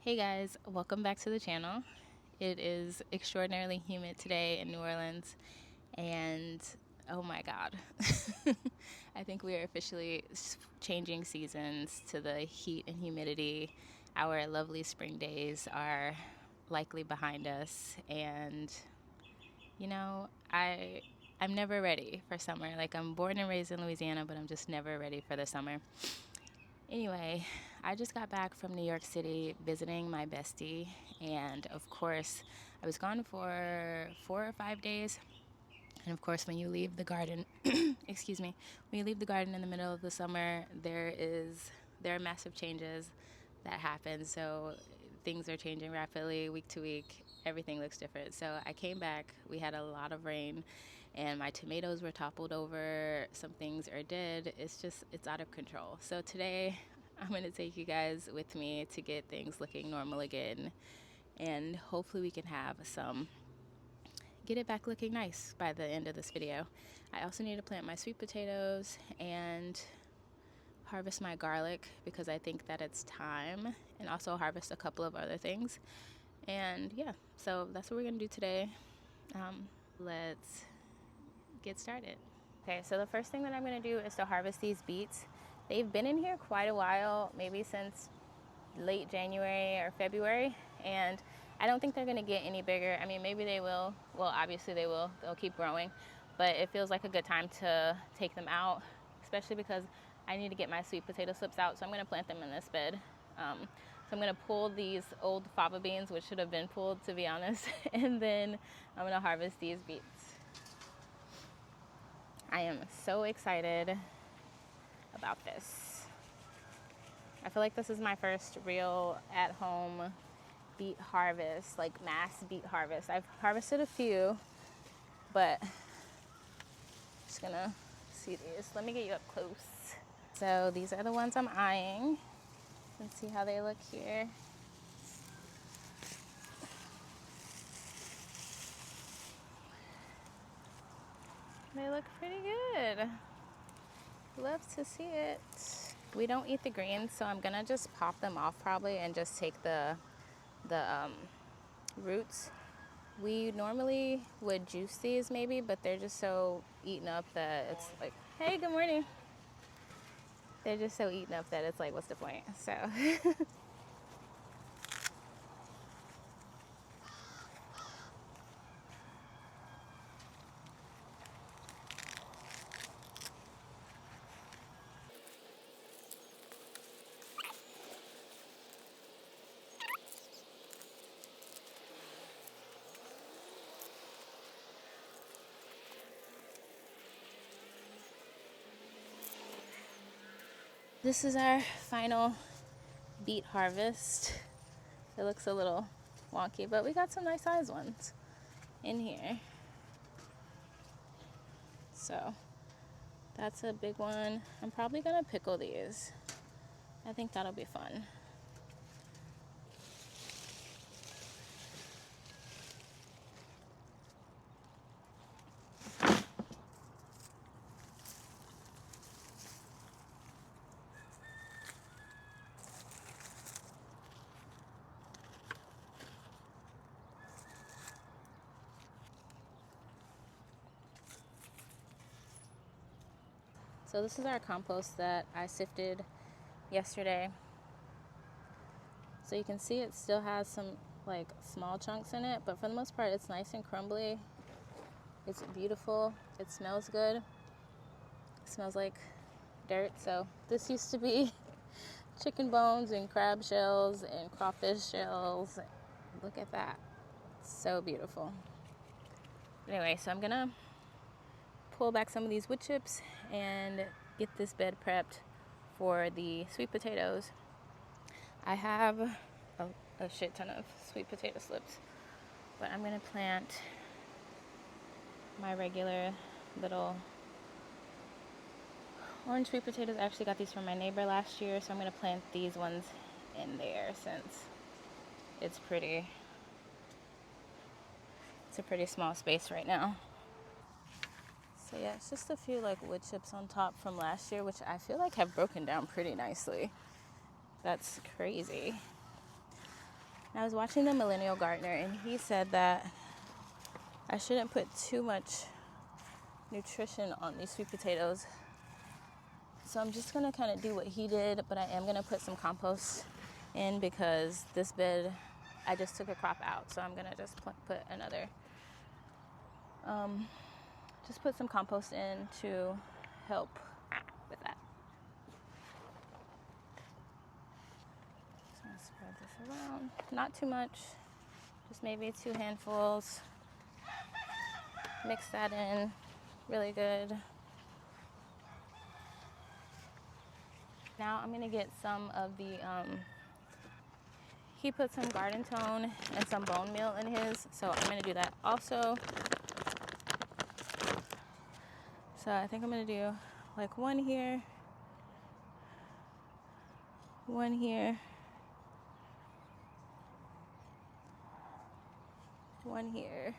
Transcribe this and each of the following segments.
Hey guys, welcome back to the channel. It is extraordinarily humid today in New Orleans, and oh my god. I think we are officially changing seasons to the heat and humidity. Our lovely spring days are likely behind us, and you know, I'm never ready for summer. Like, I'm born and raised in Louisiana, but I'm just never ready for the summer. Anyway, I just got back from New York City visiting my bestie, and of course, I was gone for 4 or 5 days. And of course, when you leave the garden, excuse me, when you leave the garden in the middle of the summer, there are massive changes that happen. So things are changing rapidly week to week. Everything looks different. So I came back. We had a lot of rain, and my tomatoes were toppled over. Some things are dead. It's out of control. So today, I'm going to take you guys with me to get things looking normal again, and hopefully we can get it back looking nice by the end of this video. I also need to plant my sweet potatoes and harvest my garlic because I think that it's time, and also harvest a couple of other things. And yeah, so that's what we're gonna do today. Let's get started. Okay, so the first thing that I'm gonna do is to harvest these beets. They've been in here quite a while, maybe since late January or February, and I don't think they're gonna get any bigger. I mean, maybe they will. Well, obviously they will. They'll keep growing, but it feels like a good time to take them out, especially because I need to get my sweet potato slips out. So I'm gonna plant them in this bed. So I'm gonna pull these old fava beans, which should have been pulled, to be honest, and then I'm gonna harvest these beets. I am so excited about this. I feel like this is my first real at-home beet harvest, like mass beet harvest. I've harvested a few, but just gonna see these. Let me get you up close. So these are the ones I'm eyeing. Let's see how they look here. They look pretty good. Love to see it. We don't eat the greens, so I'm gonna just pop them off probably and just take the roots. We normally would juice these maybe, but they're just so eaten up that it's like, hey, good morning. They're just so eaten up that it's like, what's the point? So this is our final beet harvest. It looks a little wonky, but we got some nice sized ones in here. So that's a big one. I'm probably gonna pickle these. I think that'll be fun. So this is our compost that I sifted yesterday. So you can see it still has some like small chunks in it, but for the most part it's nice and crumbly. It's beautiful. It smells good. It smells like dirt. So this used to be chicken bones and crab shells and crawfish shells. Look at that. It's so beautiful. Anyway, so I'm gonna pull back some of these wood chips and get this bed prepped for the sweet potatoes. I have a shit ton of sweet potato slips, but I'm gonna plant my regular little orange sweet potatoes. I actually got these from my neighbor last year, so I'm gonna plant these ones in there since it's a pretty small space right now. So yeah, it's just a few like wood chips on top from last year, which I feel like have broken down pretty nicely. That's crazy. I was watching the Millennial Gardener, and he said that I shouldn't put too much nutrition on these sweet potatoes. So I'm just gonna kind of do what he did, but I am gonna put some compost in because this bed, I just took a crop out. So I'm gonna just put another, just put some compost in to help with that. So I'm gonna spread this around, not too much, just maybe 2 handfuls. Mix that in really good. Now I'm gonna get some of the, he put some garden tone and some bone meal in his, so I'm gonna do that also. So I think I'm gonna do like 1 here, 1 here, 1 here,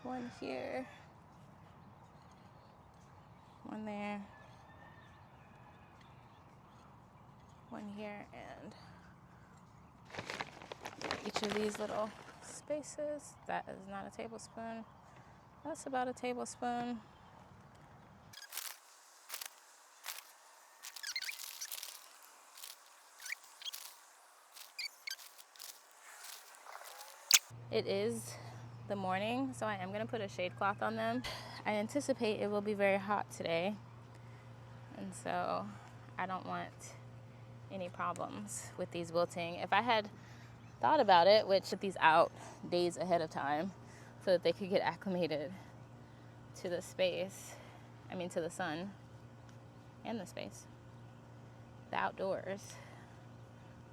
1 here, 1 there, 1 here, and each of these little spaces. That is not a tablespoon. That's about a tablespoon. It is the morning, so I am gonna put a shade cloth on them. I anticipate it will be very hot today, and so I don't want any problems with these wilting. If I had thought about it, which put these out days ahead of time so that they could get acclimated to the space, to the sun and the space, the outdoors.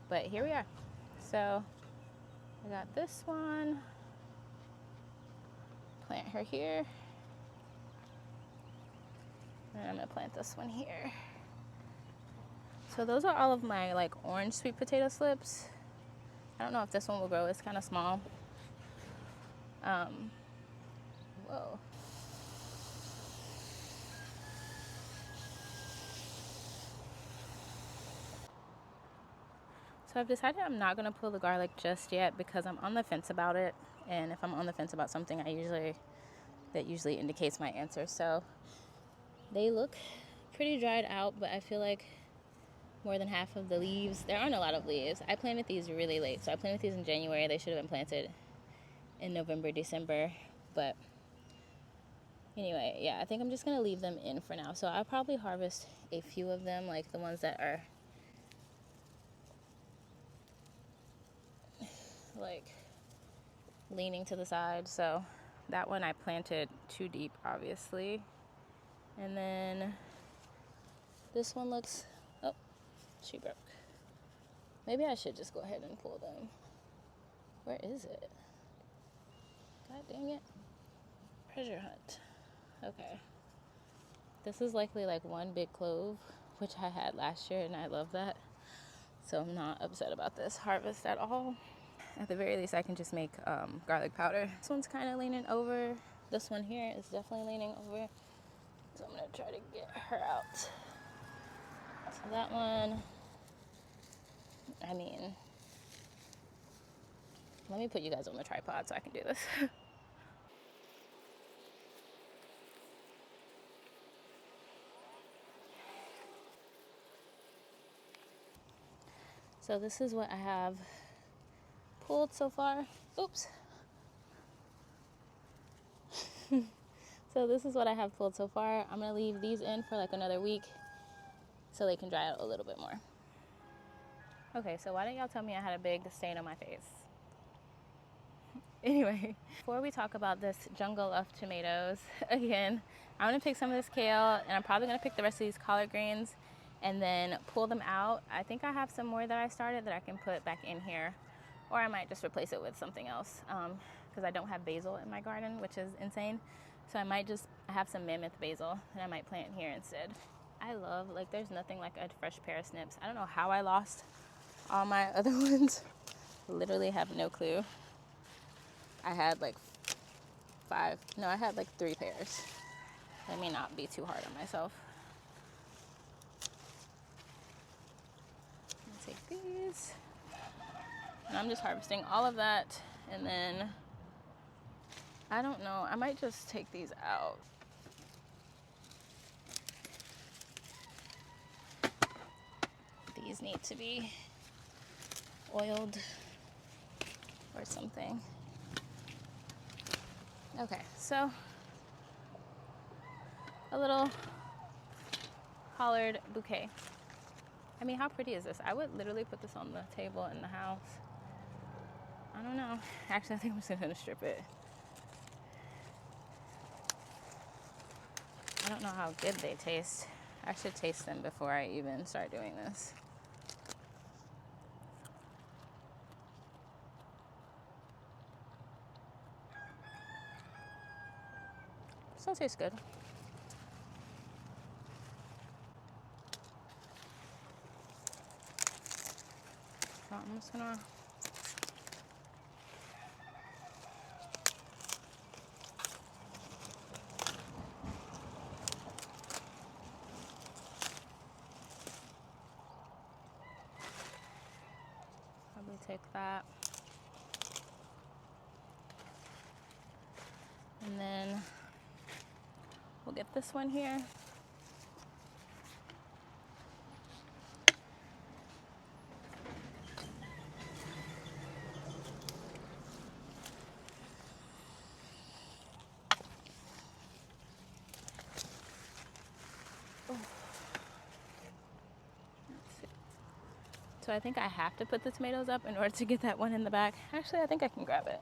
But here we are. So I got this one, plant her here, and I'm gonna plant this one here. So those are all of my like orange sweet potato slips. I don't know if this one will grow, it's kind of small. Whoa. So I've decided I'm not gonna pull the garlic just yet because I'm on the fence about it. And if I'm on the fence about something, that usually indicates my answer. So they look pretty dried out, but I feel like more than half of the leaves, there aren't a lot of leaves. I planted these really late. So I planted these in January. They should have been planted in November, December. But anyway, yeah, I think I'm just gonna leave them in for now. So I'll probably harvest a few of them, like the ones that are like leaning to the side. So that one I planted too deep, obviously. And then this one looks, oh, she broke. Maybe I should just go ahead and pull them. Where is it? God dang it. Treasure hunt. Okay. This is likely like one big clove, which I had last year, and I love that. So I'm not upset about this harvest at all. At the very least, I can just make garlic powder. This one's kind of leaning over. This one here is definitely leaning over. So I'm gonna try to get her out. So that one, let me put you guys on the tripod so I can do this. So this is what I have pulled so far. Oops. So this is what I have pulled so far. I'm gonna leave these in for like another week so they can dry out a little bit more. Okay, so why didn't y'all tell me I had a big stain on my face? Anyway, before we talk about this jungle of tomatoes, again, I'm gonna pick some of this kale, and I'm probably gonna pick the rest of these collard greens and then pull them out. I think I have some more that I started that I can put back in here, or I might just replace it with something else because I don't have basil in my garden, which is insane. So I might just have some mammoth basil and I might plant here instead. I love, like, there's nothing like a fresh pair of snips. I don't know how I lost all my other ones. Literally have no clue. I had like I had like 3 pairs. Let me not be too hard on myself. I'm gonna take these. And I'm just harvesting all of that, and then I don't know, I might just take these out. These need to be oiled or something. Okay, so a little collared bouquet. I mean, how pretty is this? I would literally put this on the table in the house. I don't know. Actually, I think I'm just gonna strip it. I don't know how good they taste. I should taste them before I even start doing this. Still tastes good. So I'm just gonna probably take that. And then we'll get this one here. So I think I have to put the tomatoes up in order to get that one in the back. Actually, I think I can grab it.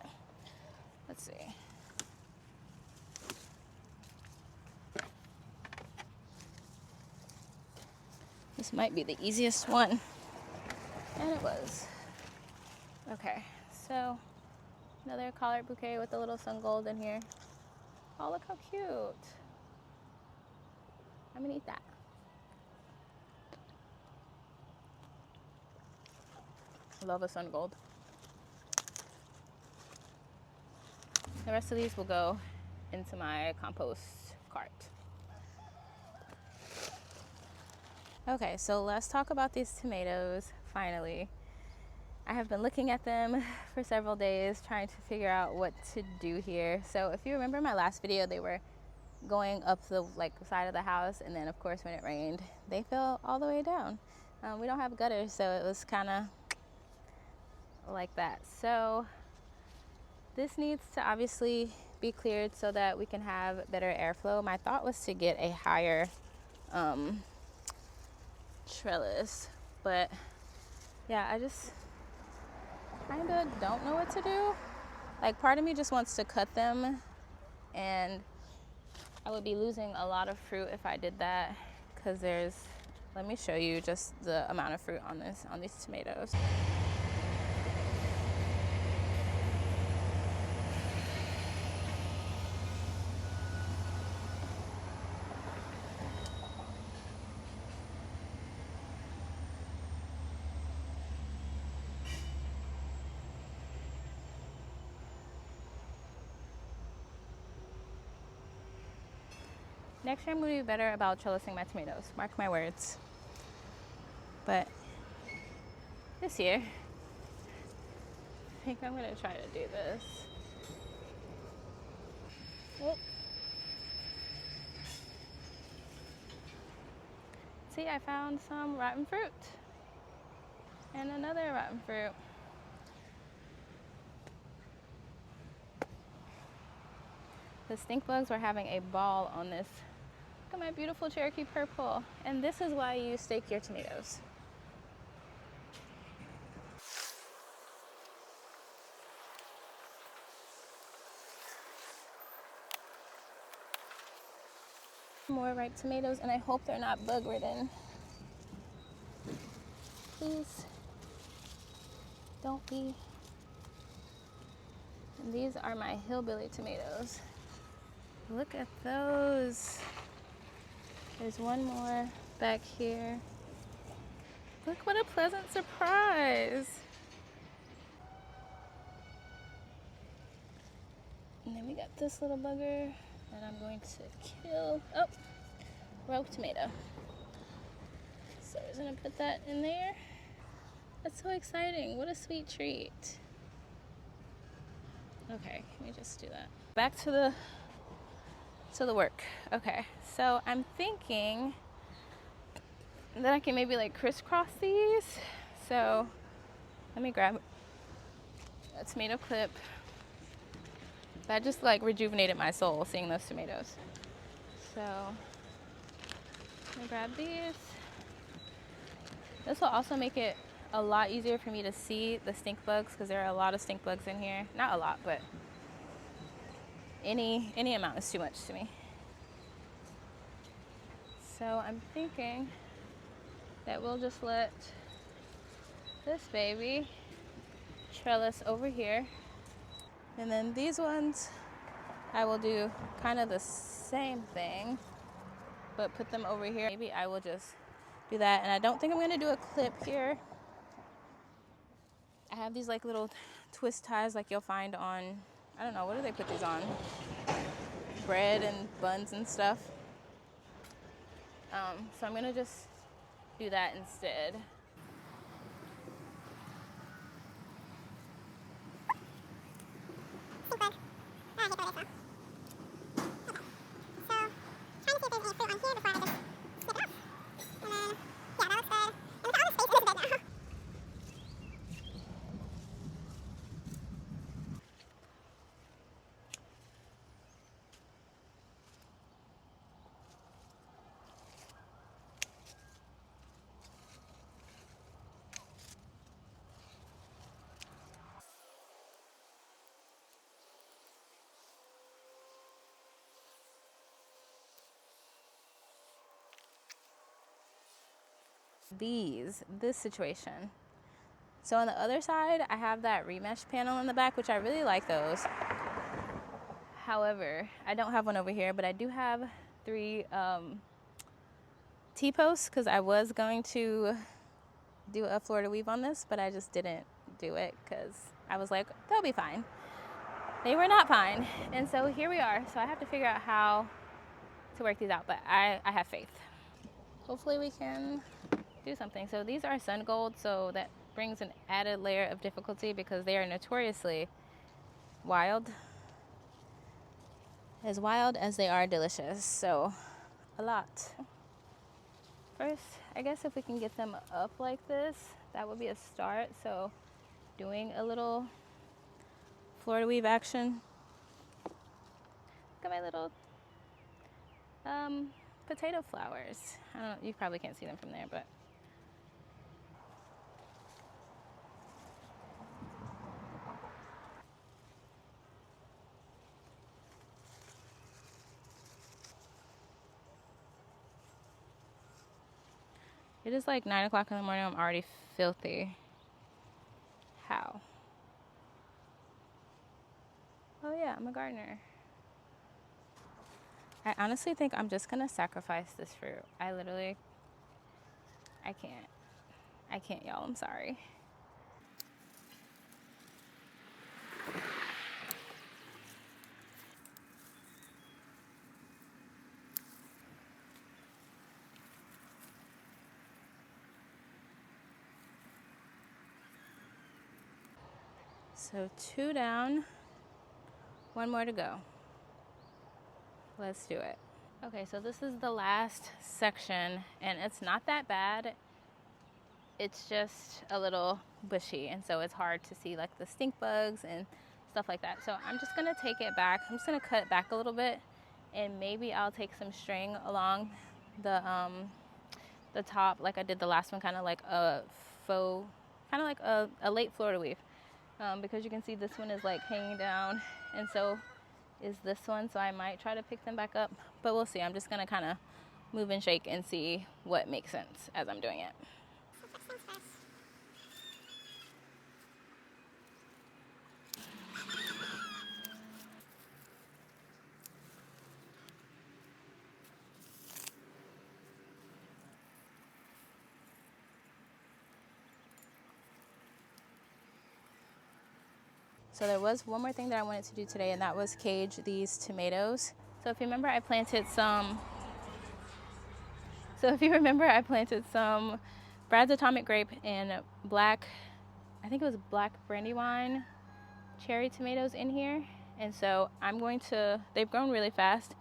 Let's see. This might be the easiest one. And it was. Okay, so another collard bouquet with a little sun gold in here. Oh, look how cute. I'm gonna eat that. I love a sun gold. The rest of these will go into my compost cart. Okay, so let's talk about these tomatoes, finally. I have been looking at them for several days, trying to figure out what to do here. So if you remember my last video, they were going up the side of the house, and then of course when it rained, they fell all the way down. We don't have gutters, so it was kind of like that. So this needs to obviously be cleared so that we can have better airflow. My thought was to get a higher trellis, but yeah, I just kind of don't know what to do. Like, part of me just wants to cut them, and I would be losing a lot of fruit if I did that, because let me show you just the amount of fruit on these tomatoes. Next year I'm going to be better about trellising my tomatoes, mark my words. But this year, I think I'm going to try to do this. Oh. See, I found some rotten fruit. And another rotten fruit. The stink bugs were having a ball on this. Look at my beautiful Cherokee purple. And this is why you stake your tomatoes. More ripe tomatoes, and I hope they're not bug ridden. Please don't be. And these are my hillbilly tomatoes. Look at those. There's one more back here. Look what a pleasant surprise. And then we got this little bugger that I'm going to kill. Oh, rogue tomato. So we're gonna put that in there. Let's So exciting. What a sweet treat. Okay, let me just do that. Back to the work. Okay, so I'm thinking that I can maybe like crisscross these. So let me grab a tomato clip. That just like rejuvenated my soul seeing those tomatoes. So let me grab these. This will also make it a lot easier for me to see the stink bugs because there are a lot of stink bugs in here. Not a lot, but any amount is too much to me. So I'm thinking that we'll just let this baby trellis over here. And then these ones, I will do kind of the same thing, but put them over here. Maybe I will just do that. And I don't think I'm gonna do a clip here. I have these like little twist ties like you'll find on, I don't know, what do they put these on? Bread and buns and stuff. So I'm gonna just do that instead. This situation. So on the other side, I have that remesh panel in the back, which I really like those. However, I don't have one over here, but I do have 3 T-posts because I was going to do a Florida weave on this, but I just didn't do it because I was like, they'll be fine. They were not fine. And so here we are. So I have to figure out how to work these out, but I have faith. Hopefully we can do something. So these are sun gold, so that brings an added layer of difficulty because they are notoriously wild. As wild as they are delicious, so a lot. First, I guess if we can get them up like this, that would be a start. So doing a little Florida weave action. Look at my little potato flowers. I don't know, you probably can't see them from there, but it is like 9 o'clock in the morning. I'm already filthy. How? Oh yeah, I'm a gardener. I honestly think I'm just gonna sacrifice this fruit. I can't, y'all, I'm sorry. So 2 down, 1 more to go. Let's do it. Okay, so this is the last section, and it's not that bad. It's just a little bushy, and so it's hard to see like the stink bugs and stuff like that. So I'm just gonna take it back. I'm just gonna cut it back a little bit, and maybe I'll take some string along the top, like I did the last one, kind of like a faux, kind of like a late Florida weave, because you can see this one is like hanging down, and so is this one. So I might try to pick them back up, but we'll see. I'm just gonna kind of move and shake and see what makes sense as I'm doing it. So there was one more thing that I wanted to do today, and that was cage these tomatoes. So if you remember, I planted some Brad's Atomic Grape and black, I think it was black Brandywine cherry tomatoes in here. And so I'm going to, they've grown really fast.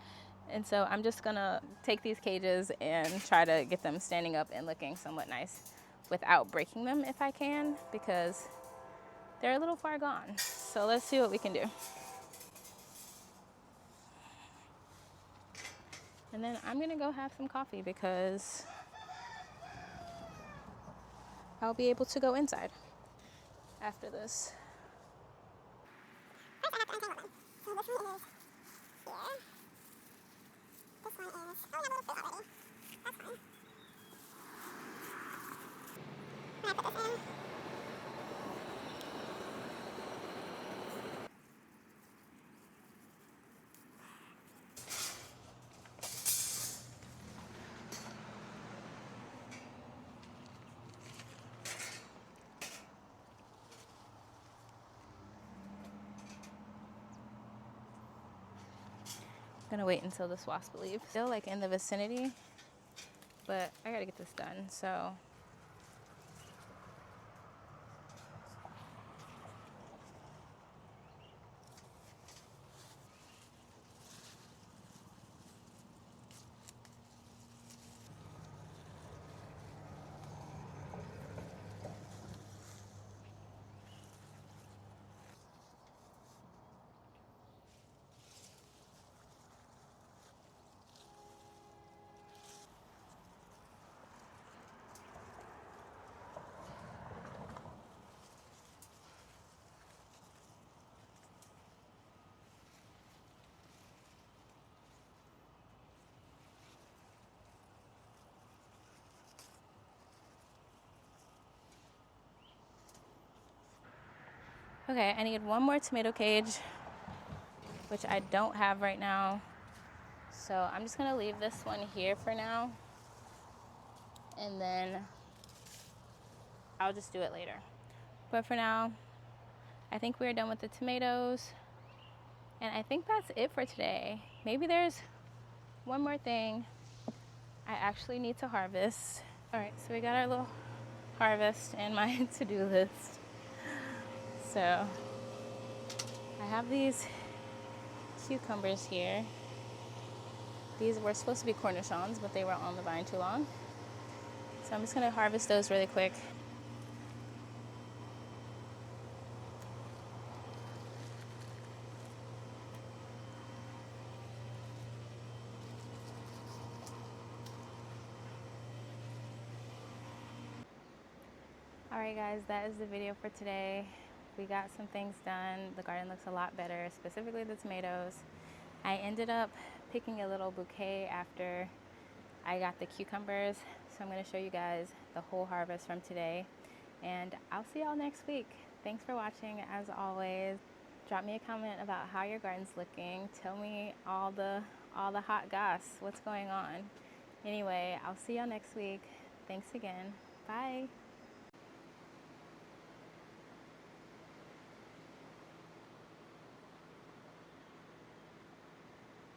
And so I'm just gonna take these cages and try to get them standing up and looking somewhat nice without breaking them if I can, because they're a little far gone. So let's see what we can do. And then I'm gonna go have some coffee because I'll be able to go inside after this. First, I have to untangle them. So this one is here. This one is, oh, we have a little fruit already. That's fine. When I put this in, I'm gonna wait until this wasp leaves. Still like in the vicinity, but I gotta get this done, so. Okay, I need one more tomato cage, which I don't have right now. So I'm just gonna leave this one here for now, and then I'll just do it later. But for now, I think we're done with the tomatoes, and I think that's it for today. Maybe there's one more thing I actually need to harvest. All right, so we got our little harvest in my to-do list. So I have these cucumbers here. These were supposed to be cornichons, but they were on the vine too long. So I'm just gonna harvest those really quick. All right guys, that is the video for today. We got some things done. The garden looks a lot better, specifically the tomatoes. I ended up picking a little bouquet after I got the cucumbers. So I'm gonna show you guys the whole harvest from today. And I'll see y'all next week. Thanks for watching. As always, drop me a comment about how your garden's looking. Tell me all the hot goss, what's going on. Anyway, I'll see y'all next week. Thanks again. Bye.